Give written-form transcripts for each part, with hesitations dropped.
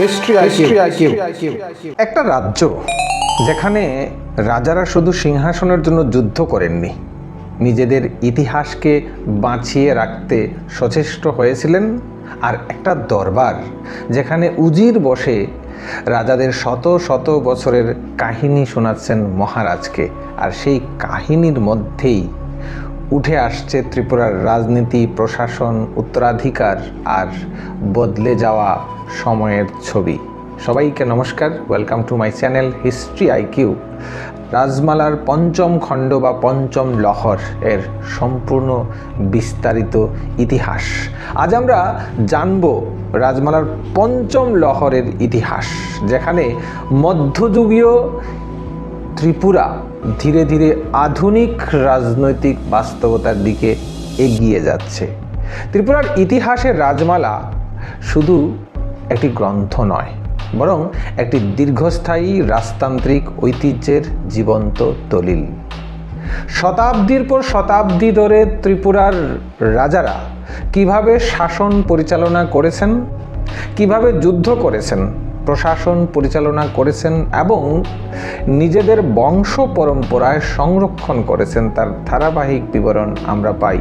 History IQ. একটা রাজ্য যেখানে রাজারা শুধু সিংহাসনের জন্য যুদ্ধ করেননি, নিজেদের ইতিহাসকে বাঁচিয়ে রাখতে সচেষ্ট হয়েছিলেন। আর একটা দরবার যেখানে উজির বসে রাজাদের শত শত বছরের কাহিনী শোনাচ্ছেন মহারাজকে। আর সেই কাহিনীর মধ্যেই উঠে আসছে ত্রিপুরার রাজনীতি, প্রশাসন, উত্তরাধিকার আর বদলে যাওয়া সময়ের ছবি। সবাইকে নমস্কার, welcome to my channel history IQ. রাজমালার পঞ্চম খণ্ড বা পঞ্চম লহর এর সম্পূর্ণ বিস্তারিত ইতিহাস আজ আমরা জানব। রাজমালার পঞ্চম লহরের ইতিহাস, যেখানে মধ্যযুগীয় ত্রিপুরা ধীরে ধীরে আধুনিক রাজনৈতিক বাস্তবতার দিকে এগিয়ে যাচ্ছে। ত্রিপুরার ইতিহাসের রাজমালা শুধু একটি গ্রন্থ নয়, বরং একটি দীর্ঘস্থায়ী রাজতান্ত্রিক ঐতিহ্যের জীবন্ত দলিল। শতাব্দীর পর শতাব্দী ধরে ত্রিপুরার রাজারা কিভাবে শাসন পরিচালনা করেছেন, কিভাবে যুদ্ধ করেছেন, প্রশাসন পরিচালনা করেছেন এবং নিজেদের বংশ পরম্পরায় সংরক্ষণ করেছেন, তার ধারাবাহিক বিবরণ আমরা পাই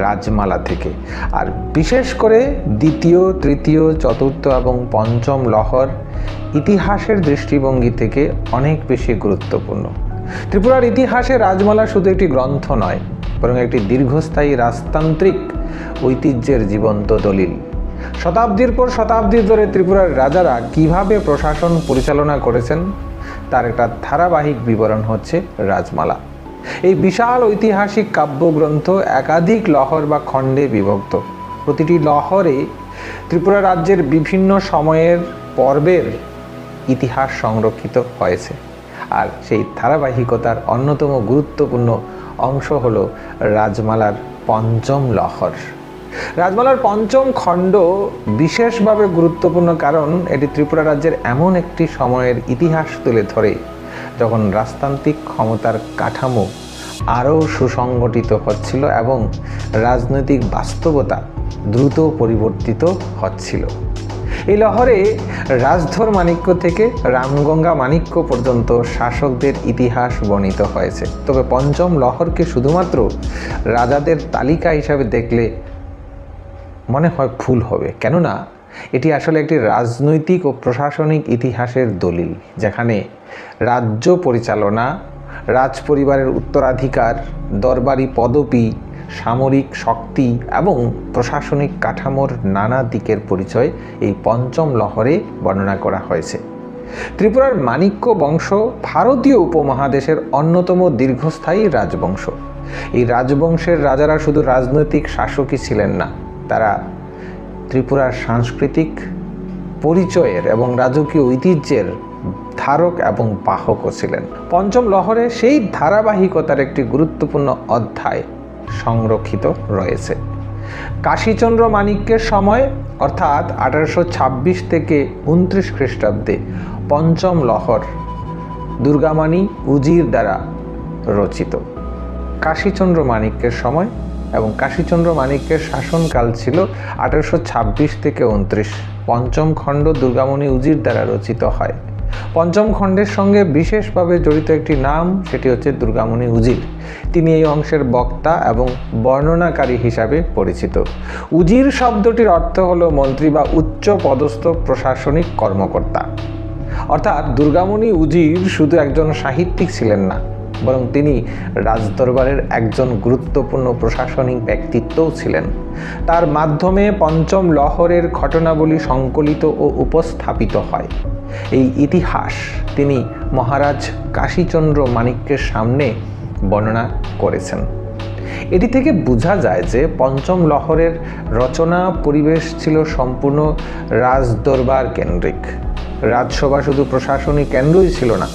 রাজমালা থেকে। আর বিশেষ করে দ্বিতীয়, তৃতীয়, চতুর্থ এবং পঞ্চম লহর ইতিহাসের দৃষ্টিভঙ্গি থেকে অনেক বেশি গুরুত্বপূর্ণ। ত্রিপুরার ইতিহাসে রাজমালা শুধু একটি গ্রন্থ নয়, বরং একটি দীর্ঘস্থায়ী রাজতান্ত্রিক ঐতিহ্যের জীবন্ত দলিল। শতাব্দীর পর শতাব্দী ধরে ত্রিপুরার রাজারা কিভাবে প্রশাসন পরিচালনা করেছেন তার একটা ধারাবাহিক বিবরণ হচ্ছে রাজমালা। এই বিশাল ঐতিহাসিক কাব্যগ্রন্থ একাধিক লহর বা খণ্ডে বিভক্ত। প্রতিটি লহরে ত্রিপুরা রাজ্যের বিভিন্ন সময়ের পর্বের ইতিহাস সংরক্ষিত হয়েছে। আর সেই ধারাবাহিকতার অন্যতম গুরুত্বপূর্ণ অংশ হল রাজমালার পঞ্চম লহর। রাজমালার পঞ্চম খণ্ড বিশেষভাবে গুরুত্বপূর্ণ কারণ এটি ত্রিপুরা রাজ্যের এমন একটি সময়ের ইতিহাস তুলে ধরে যখন রাজতান্ত্রিক ক্ষমতার কাঠামো আরও সুসংগঠিত হচ্ছিল এবং রাজনৈতিক বাস্তবতা দ্রুত পরিবর্তিত হচ্ছিল। এই লহরে রাজধর মাণিক্য থেকে রামগঙ্গা মাণিক্য পর্যন্ত শাসকদের ইতিহাস বর্ণিত হয়েছে। তবে পঞ্চম লহরকে শুধুমাত্র রাজাদের তালিকা হিসাবে দেখলে মনে হয় ভুল হবে, কেননা এটি আসলে একটি রাজনৈতিক ও প্রশাসনিক ইতিহাসের দলিল, যেখানে রাজ্য পরিচালনা, রাজপরিবারের উত্তরাধিকার, দরবারি পদবি, সামরিক শক্তি এবং প্রশাসনিক কাঠামোর নানা দিকের পরিচয় এই পঞ্চম লহরে বর্ণনা করা হয়েছে। ত্রিপুরার মাণিক্য বংশ ভারতীয় উপমহাদেশের অন্যতম দীর্ঘস্থায়ী রাজবংশ। এই রাজবংশের রাজারা শুধু রাজনৈতিক শাসকই ছিলেন না, তারা ত্রিপুরার সাংস্কৃতিক পরিচয়ের এবং রাজকীয় ঐতিহ্যের ধারক এবং বাহকও ছিলেন। পঞ্চম লহরে সেই ধারাবাহিকতার একটি গুরুত্বপূর্ণ অধ্যায় সংরক্ষিত রয়েছে। কাশীচন্দ্র মাণিক্যের সময় অর্থাৎ 1826 থেকে 29 খ্রিস্টাব্দে পঞ্চম লহর দুর্গামণি উজির দ্বারা রচিত। কাশীচন্দ্র মাণিক্যের সময় এবং কাশীচন্দ্র মাণিক্যের শাসনকাল ছিল 1826 থেকে 29। পঞ্চম খণ্ড দুর্গামণি উজির দ্বারা রচিত হয়। পঞ্চম খণ্ডের সঙ্গে বিশেষভাবে জড়িত একটি নাম, সেটি হচ্ছে দুর্গামণি উজির। তিনি এই অংশের বক্তা এবং বর্ণনাকারী হিসাবে পরিচিত। উজির শব্দটির অর্থ হলো মন্ত্রী বা উচ্চ পদস্থ প্রশাসনিক কর্মকর্তা। অর্থাৎ দুর্গামণি উজির শুধু একজন সাহিত্যিক ছিলেন না, বরং তিনি রাজদরবারের একজন গুরুত্বপূর্ণ প্রশাসনিক ব্যক্তিত্বও ছিলেন। তার মাধ্যমে পঞ্চম লহরের ঘটনাবলী সংকলিত ও উপস্থাপিত হয়। এই ইতিহাস তিনি মহারাজ কাশীচন্দ্র মাণিক্যের সামনে বর্ণনা করেছেন। এটি থেকে বোঝা যায় যে পঞ্চম লহরের রচনা পরিবেশ ছিল সম্পূর্ণ রাজদরবার কেন্দ্রিক। রাজসভা শুধু প্রশাসনিক কেন্দ্রই ছিল না,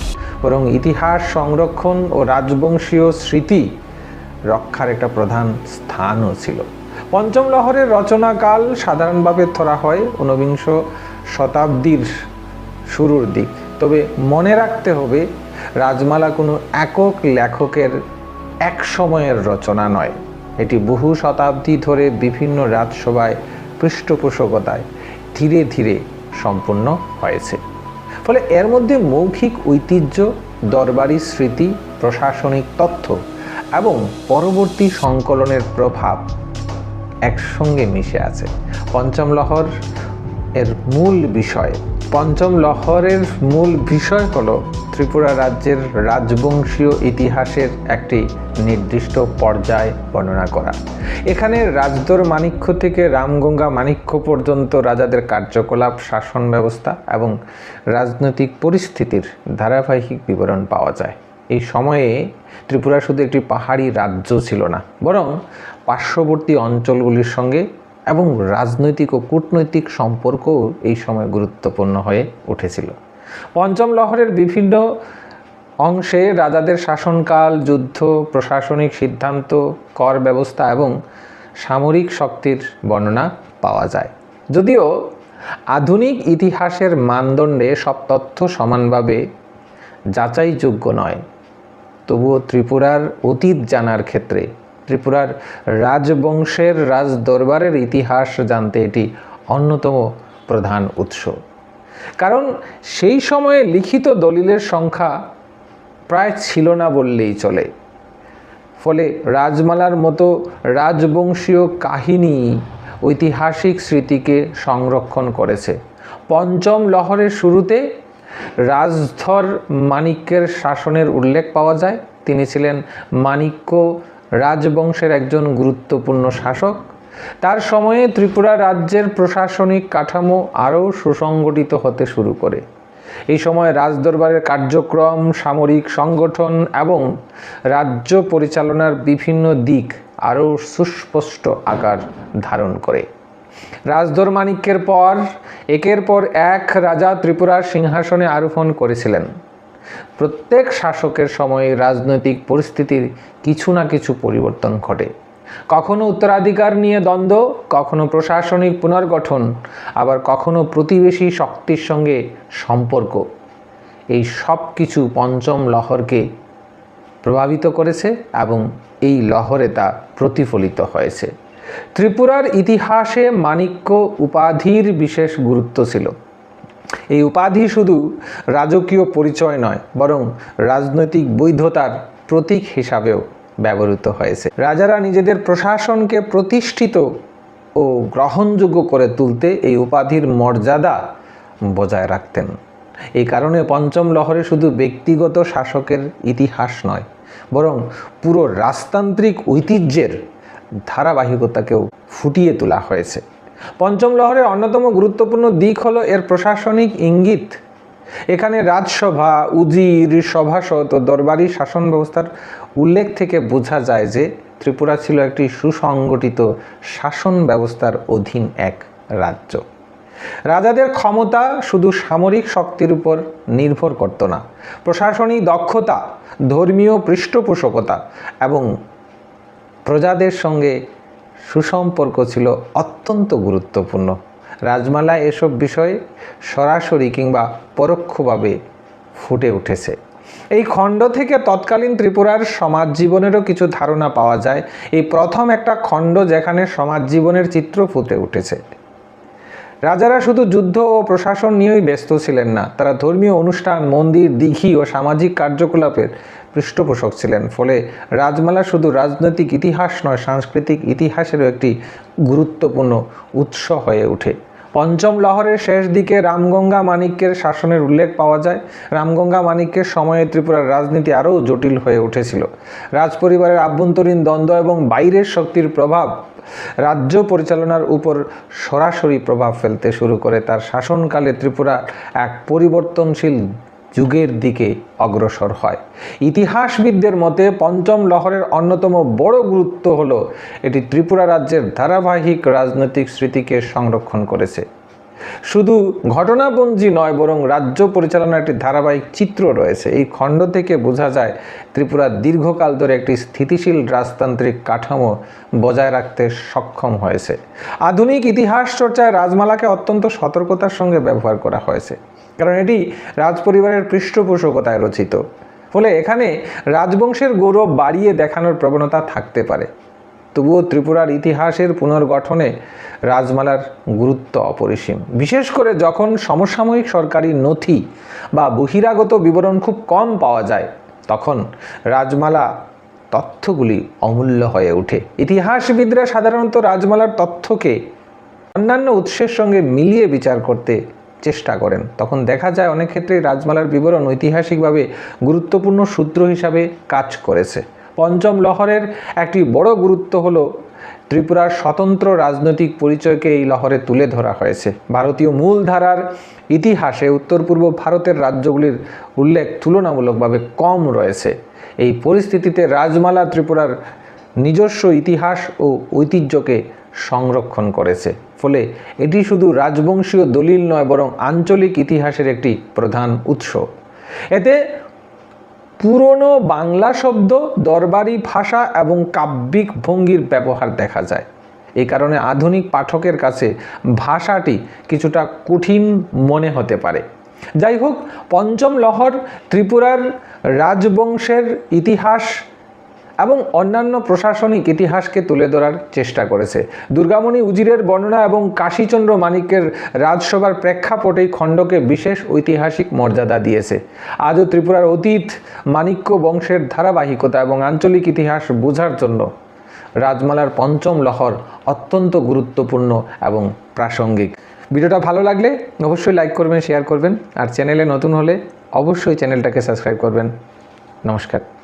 বরং ইতিহাস সংরক্ষণ ও রাজবংশীয় স্মৃতি রক্ষার একটা প্রধান স্থানও ছিল। পঞ্চম লহরের রচনাকাল সাধারণভাবে ধরা হয় ঊনবিংশ শতাব্দীর শুরুর দিক। তবে মনে রাখতে হবে, রাজমালা কোনো একক লেখকের এক সময়ের রচনা নয়। এটি বহু শতাব্দী ধরে বিভিন্ন রাজসভায় পৃষ্ঠপোষকতায় ধীরে ধীরে সম্পূর্ণ হয়েছে। ফলে এর মধ্যে মৌখিক ঐতিহ্য, দরবারি স্মৃতি, প্রশাসনিক তথ্য এবং পরবর্তী সংকলনের প্রভাব একসঙ্গে মিশে আছে। পঞ্চম লহরের মূল বিষয় হল ত্রিপুরা রাজ্যের রাজবংশীয় ইতিহাসের একটি নির্দিষ্ট পর্যায় বর্ণনা করা। এখানে রাজদর মাণিক্য থেকে রামগঙ্গা মাণিক্য পর্যন্ত রাজাদের কার্যকলাপ, শাসন ব্যবস্থা এবং রাজনৈতিক পরিস্থিতির ধারাবাহিক বিবরণ পাওয়া যায়। এই সময়ে ত্রিপুরা শুধু একটি পাহাড়ি রাজ্য ছিল না, বরং পার্শ্ববর্তী অঞ্চলগুলির সঙ্গে এবং রাজনৈতিক ও কূটনৈতিক সম্পর্কও এই সময় গুরুত্বপূর্ণ হয়ে উঠেছিল। পঞ্চম লহরের বিভিন্ন অংশে রাজাদের শাসনকাল, যুদ্ধ, প্রশাসনিক সিদ্ধান্ত, কর ব্যবস্থা এবং সামরিক শক্তির বর্ণনা পাওয়া যায়। যদিও আধুনিক ইতিহাসের মানদণ্ডে সব তথ্য সমানভাবে যাচাইযোগ্য নয়, তবুও ত্রিপুরার অতীত জানার ক্ষেত্রে ত্রিপুরার রাজবংশের রাজদরবারের ইতিহাস জানতে এটি অন্যতম প্রধান উৎস। কারণ সেই সময়ে লিখিত দলিলের সংখ্যা প্রায় ছিল না বললেই চলে। ফলে রাজমালার মতো রাজবংশীয় কাহিনী ঐতিহাসিক স্মৃতিকে সংরক্ষণ করেছে। পঞ্চম লহরের শুরুতে রাজধর মাণিক্যের শাসনের উল্লেখ পাওয়া যায়। তিনি ছিলেন মাণিক্য রাজবংশের একজন গুরুত্বপূর্ণ শাসক। তার সময়ে ত্রিপুরা রাজ্যের প্রশাসনিক কাঠামো আরও সুসংগঠিত হতে শুরু করে। এই সময় রাজদরবারের কার্যক্রম, সামরিক সংগঠন এবং রাজ্য পরিচালনার বিভিন্ন দিক আরও সুস্পষ্ট আকার ধারণ করে। রাজধর মাণিক্যের পর একের পর এক রাজা ত্রিপুরার সিংহাসনে আরোহণ করেছিলেন। প্রত্যেক শাসকের সময়ে রাজনৈতিক পরিস্থিতির কিছু না কিছু পরিবর্তন ঘটে। কখনো উত্তরাধিকার নিয়ে দ্বন্দ্ব, কখনো প্রশাসনিক পুনর্গঠন, আবার কখনো প্রতিবেশী শক্তির সঙ্গে সম্পর্ক। এই সব কিছু পঞ্চম লহরকে প্রভাবিত করেছে এবং এই লহরে তা প্রতিফলিত হয়েছে। ত্রিপুরার ইতিহাসে মাণিক্য উপাধির বিশেষ গুরুত্ব ছিল। এই উপাধি শুধু রাজকীয় পরিচয় নয়, বরং রাজনৈতিক বৈধতার প্রতীক হিসাবেও ব্যবহৃত হয়েছে। রাজারা নিজেদের প্রশাসনকে প্রতিষ্ঠিত ও গ্রহণযোগ্য করে তুলতে এই উপাধির মর্যাদা বজায় রাখতেন। এই কারণে পঞ্চম লহরে শুধু ব্যক্তিগত শাসকের ইতিহাস নয়, বরং পুরো রাজতান্ত্রিক ঐতিহ্যের ধারাবাহিকতাকেও ফুটিয়ে তোলা হয়েছে। পঞ্চম লহরের অন্যতম গুরুত্বপূর্ণ দিক হলো এর প্রশাসনিক ইঙ্গিত। এখানে রাজসভা, উজির, সভাসদ ও দরবারি শাসন ব্যবস্থার উল্লেখ থেকে বোঝা যায় যে ত্রিপুরা ছিল একটি সুসংগঠিত শাসন ব্যবস্থার অধীন এক রাজ্য। রাজাদের ক্ষমতা শুধু সামরিক শক্তির উপর নির্ভর করত না। প্রশাসনিক দক্ষতা, ধর্মীয় পৃষ্ঠপোষকতা এবং প্রজাদের সঙ্গে সুসম্পর্ক ছিল অত্যন্ত গুরুত্বপূর্ণ। রাজমালায় এসব বিষয় সরাসরি কিংবা পরোক্ষভাবে ফুটে উঠেছে। এই খণ্ড থেকে তৎকালীন ত্রিপুরার সমাজ জীবনেরও কিছু ধারণা পাওয়া যায়। এই প্রথম একটা খণ্ড যেখানে সমাজ জীবনের চিত্র ফুটে উঠেছে। রাজারা শুধু যুদ্ধ ও প্রশাসন নিয়েই ব্যস্ত ছিলেন না, তারা ধর্মীয় অনুষ্ঠান, মন্দির, দিঘি ও সামাজিক কার্যকলাপের পৃষ্ঠপোষক ছিলেন। ফলে রাজমালা শুধু রাজনৈতিক ইতিহাস নয়, সাংস্কৃতিক ইতিহাসেরও একটি গুরুত্বপূর্ণ উৎস হয়ে ওঠে। পঞ্চম লহরের শেষ দিকে রামগঙ্গা মাণিক্যের শাসনের উল্লেখ পাওয়া যায়। রামগঙ্গা মাণিক্যের সময়ে ত্রিপুরার রাজনীতি আরও জটিল হয়ে উঠেছিল। রাজপরিবারের আভ্যন্তরীণ দ্বন্দ্ব এবং বাইরের শক্তির প্রভাব রাজ্য পরিচালনার উপর সরাসরি প্রভাব ফেলতে শুরু করে। তার শাসনকালে ত্রিপুরা এক পরিবর্তনশীল যুগের দিকে অগ্রসর হয়। ইতিহাসবিদদের মতে পঞ্চম লহরের অন্যতম বড় গুরুত্ব হলো এটি ত্রিপুরা রাজ্যের ধারাবাহিক রাজনৈতিক স্মৃতিকে সংরক্ষণ করেছে। শুধু ঘটনাপঞ্জি নয়, বরং রাজ্য পরিচালনার একটি ধারাবাহিক চিত্র রয়েছে। এই খণ্ড থেকে বোঝা যায় ত্রিপুরা দীর্ঘকাল ধরে একটি স্থিতিশীল রাজতান্ত্রিক কাঠামো বজায় রাখতে সক্ষম হয়েছে। আধুনিক ইতিহাস চর্চায় রাজমালাকে অত্যন্ত সতর্কতার সঙ্গে ব্যবহার করা হয়েছে, কারণ এটি রাজপরিবারের পৃষ্ঠপোষকতায় রচিত। ফলে এখানে রাজবংশের গৌরব বাড়িয়ে দেখানোর প্রবণতা থাকতে পারে। তবুও ত্রিপুরার ইতিহাসের পুনর্গঠনে রাজমালার গুরুত্ব অপরিসীম। বিশেষ করে যখন সমসাময়িক সরকারি নথি বা বহিরাগত বিবরণ খুব কম পাওয়া যায়, তখন রাজমালা তথ্যগুলি অমূল্য হয়ে ওঠে। ইতিহাসবিদরা সাধারণত রাজমালার তথ্যকে অন্যান্য উৎসের সঙ্গে মিলিয়ে বিচার করতে চেষ্টা করেন। তখন দেখা যায় অনেক ক্ষেত্রে রাজমালার বিবরণ ঐতিহাসিকভাবে গুরুত্বপূর্ণ সূত্র হিসাবে কাজ করেছে। পঞ্চম লহরের একটি বড় গুরুত্ব হলো ত্রিপুরার স্বতন্ত্র রাজনৈতিক পরিচয়কে এই লহরে তুলে ধরা হয়েছে। ভারতীয় মূলধারার ইতিহাসে উত্তর পূর্ব ভারতের রাজ্যগুলির উল্লেখ তুলনামূলকভাবে কম রয়েছে। এই পরিস্থিতিতে রাজমালা ত্রিপুরার নিজস্ব ইতিহাস ও ঐতিহ্যকে সংরক্ষণ করেছে। ফলে এটি শুধু রাজবংশীয় দলিল নয়, বরং আঞ্চলিক ইতিহাসের একটি প্রধান উৎস। এতে পুরনো বাংলা শব্দ, দরবারি ভাষা এবং কাব্যিক ভঙ্গির ব্যবহার দেখা যায়। এই কারণে আধুনিক পাঠকের কাছে ভাষাটি কিছুটা কঠিন মনে হতে পারে। যাই হোক, পঞ্চম লহর ত্রিপুরার রাজবংশের ইতিহাস এবং অন্যান্য প্রশাসনিক ইতিহাসকে তুলে ধরার চেষ্টা করেছে। দুর্গামণি উজিরের বর্ণনা এবং কাশীচন্দ্র মাণিক্যের রাজসভার প্রেক্ষাপট এই খণ্ডকে বিশেষ ঐতিহাসিক মর্যাদা দিয়েছে। আজও ত্রিপুরার অতীত, মাণিক্য বংশের ধারাবাহিকতা এবং আঞ্চলিক ইতিহাস বোঝার জন্য রাজমালার পঞ্চম লহর অত্যন্ত গুরুত্বপূর্ণ এবং প্রাসঙ্গিক। ভিডিওটা ভালো লাগলে অবশ্যই লাইক করবেন, শেয়ার করবেন, আর চ্যানেলে নতুন হলে অবশ্যই চ্যানেলটাকে সাবস্ক্রাইব করবেন। নমস্কার।